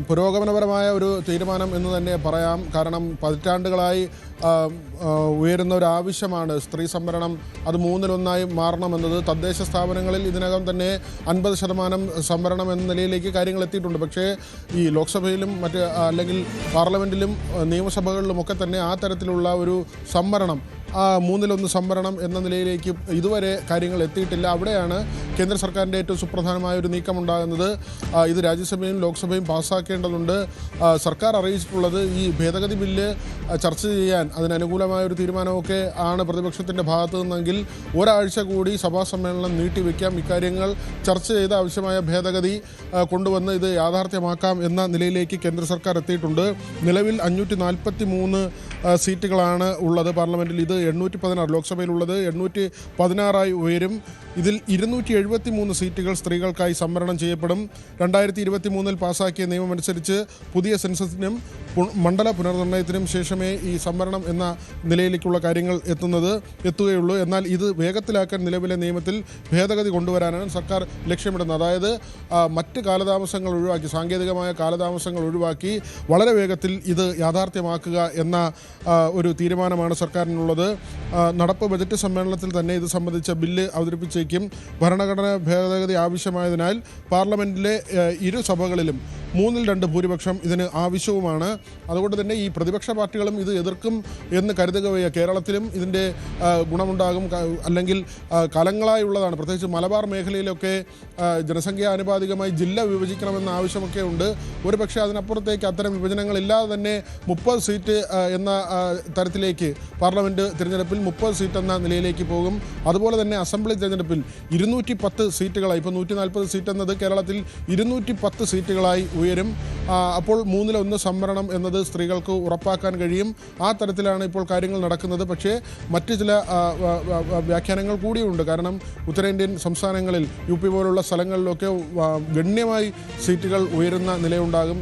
പുരോഗമനപരമായ ഒരു തീരുമാനം എന്ന് തന്നെ പറയാം. കാരണം പതിറ്റാണ്ടുകളായി ഉയരുന്ന ഒരു ആവശ്യമാണ് സ്ത്രീ സംവരണം. അത് 1/3 മാറണമെന്നത്. തദ്ദേശ സ്ഥാപനങ്ങളിൽ ഇതിനകം തന്നെ 50% സംവരണം എന്ന നിലയിലേക്ക് കാര്യങ്ങൾ എത്തിയിട്ടുണ്ട്. പക്ഷേ ഈ ലോക്സഭയിലും അല്ലെങ്കിൽ പാർലമെൻറ്റിലും നിയമസഭകളിലുമൊക്കെ തന്നെ ആ തരത്തിലുള്ള ഒരു സംവരണം 1/3 സംവരണം എന്ന നിലയിലേക്ക് ഇതുവരെ കാര്യങ്ങൾ എത്തിയിട്ടില്ല. അവിടെയാണ് കേന്ദ്ര സർക്കാരിൻ്റെ ഏറ്റവും സുപ്രധാനമായ ഒരു നീക്കമുണ്ടാകുന്നത്. ഇത് രാജ്യസഭയും ലോക്സഭയും പാസ്സാക്കേണ്ടതുണ്ട്. സർക്കാർ അറിയിച്ചിട്ടുള്ളത് ഈ ഭേദഗതി ബില്ല് ചർച്ച ചെയ്യാൻ അതിനനുകൂലമായ ഒരു തീരുമാനമൊക്കെ ആണ് പ്രതിപക്ഷത്തിൻ്റെ ഭാഗത്തു നിന്നെങ്കിൽ ഒരാഴ്ച കൂടി സഭാ സമ്മേളനം നീട്ടിവെക്കാം. ഇക്കാര്യങ്ങൾ ചർച്ച ചെയ്ത് ആവശ്യമായ ഭേദഗതി കൊണ്ടുവന്ന് ഇത് യാഥാർത്ഥ്യമാക്കാം എന്ന നിലയിലേക്ക് കേന്ദ്ര സർക്കാർ എത്തിയിട്ടുണ്ട്. നിലവിൽ 543 സീറ്റുകളാണ് ഉള്ളത് പാർലമെൻറ്റിൽ. ഇത് 816, ലോക്സഭയിലുള്ളത് 816 ഉയരും. ഇതിൽ 273 സീറ്റുകൾ സ്ത്രീകൾക്കായി സംവരണം ചെയ്യപ്പെടും. 2023 പാസാക്കിയ നിയമമനുസരിച്ച് പുതിയ സെൻസസിനും മണ്ഡല പുനർനിർണയത്തിനും ശേഷമേ ഈ സംവരണം എന്ന നിലയിലേക്കുള്ള കാര്യങ്ങൾ എത്തുകയുള്ളൂ. എന്നാൽ ഇത് വേഗത്തിലാക്കാൻ നിലവിലെ നിയമത്തിൽ ഭേദഗതി കൊണ്ടുവരാനാണ് സർക്കാർ ലക്ഷ്യമിടുന്നത്. അതായത് മറ്റ് കാലതാമസങ്ങൾ ഒഴിവാക്കി, സാങ്കേതികമായ കാലതാമസങ്ങൾ ഒഴിവാക്കി വളരെ വേഗത്തിൽ ഇത് യാഥാർത്ഥ്യമാക്കുക എന്ന ഒരു തീരുമാനമാണ് സർക്കാരിനുള്ളത്. നടപ്പ് ബജറ്റ് സമ്മേളനത്തിൽ തന്നെ ഇത് സംബന്ധിച്ച ബില്ല് അവതരിപ്പിച്ചേക്കും. ഭരണഘടനാ ഭേദഗതി ആവശ്യമായതിനാൽ പാർലമെൻറ്റിലെ ഇരു സഭകളിലും 3/2 ഭൂരിപക്ഷം ഇതിന് ആവശ്യവുമാണ്. അതുകൊണ്ട് തന്നെ ഈ പ്രതിപക്ഷ പാർട്ടികളും ഇത് എതിർക്കും എന്ന് കരുതുക വയ്യ. കേരളത്തിലും ഇതിൻ്റെ ഗുണമുണ്ടാകും. അല്ലെങ്കിൽ കാലങ്ങളായുള്ളതാണ്. പ്രത്യേകിച്ച് മലബാർ മേഖലയിലൊക്കെ ജനസംഖ്യാനുപാതികമായി ജില്ല വിഭജിക്കണമെന്ന ആവശ്യമൊക്കെ ഉണ്ട്. ഒരു പക്ഷേ അതിനപ്പുറത്തേക്ക് അത്തരം വിഭജനങ്ങളില്ലാതെ തന്നെ 30 സീറ്റ് എന്ന തരത്തിലേക്ക് പാർലമെൻറ്റ് തിരഞ്ഞെടുപ്പിൽ 30 സീറ്റ് എന്ന നിലയിലേക്ക് പോകും. അതുപോലെ തന്നെ അസംബ്ലി തിരഞ്ഞെടുപ്പിൽ 210 സീറ്റുകളായി, ഇപ്പോൾ 140 സീറ്റ് എന്നത് കേരളത്തിൽ 210 സീറ്റുകളായി ഉയരും. അപ്പോൾ 1/3 സംവരണം എന്നത് സ്ത്രീകൾക്ക് ഉറപ്പാക്കാൻ കഴിയും. ആ തരത്തിലാണ് ഇപ്പോൾ കാര്യങ്ങൾ നടക്കുന്നത്. പക്ഷേ മറ്റ് ചില വ്യാഖ്യാനങ്ങൾ കൂടിയുണ്ട്. കാരണം ഉത്തരേന്ത്യൻ സംസ്ഥാനങ്ങളിൽ UP പോലുള്ള സ്ഥലങ്ങളിലൊക്കെ ഗണ്യമായി സീറ്റുകൾ ഉയരുന്ന നിലയുണ്ടാകും.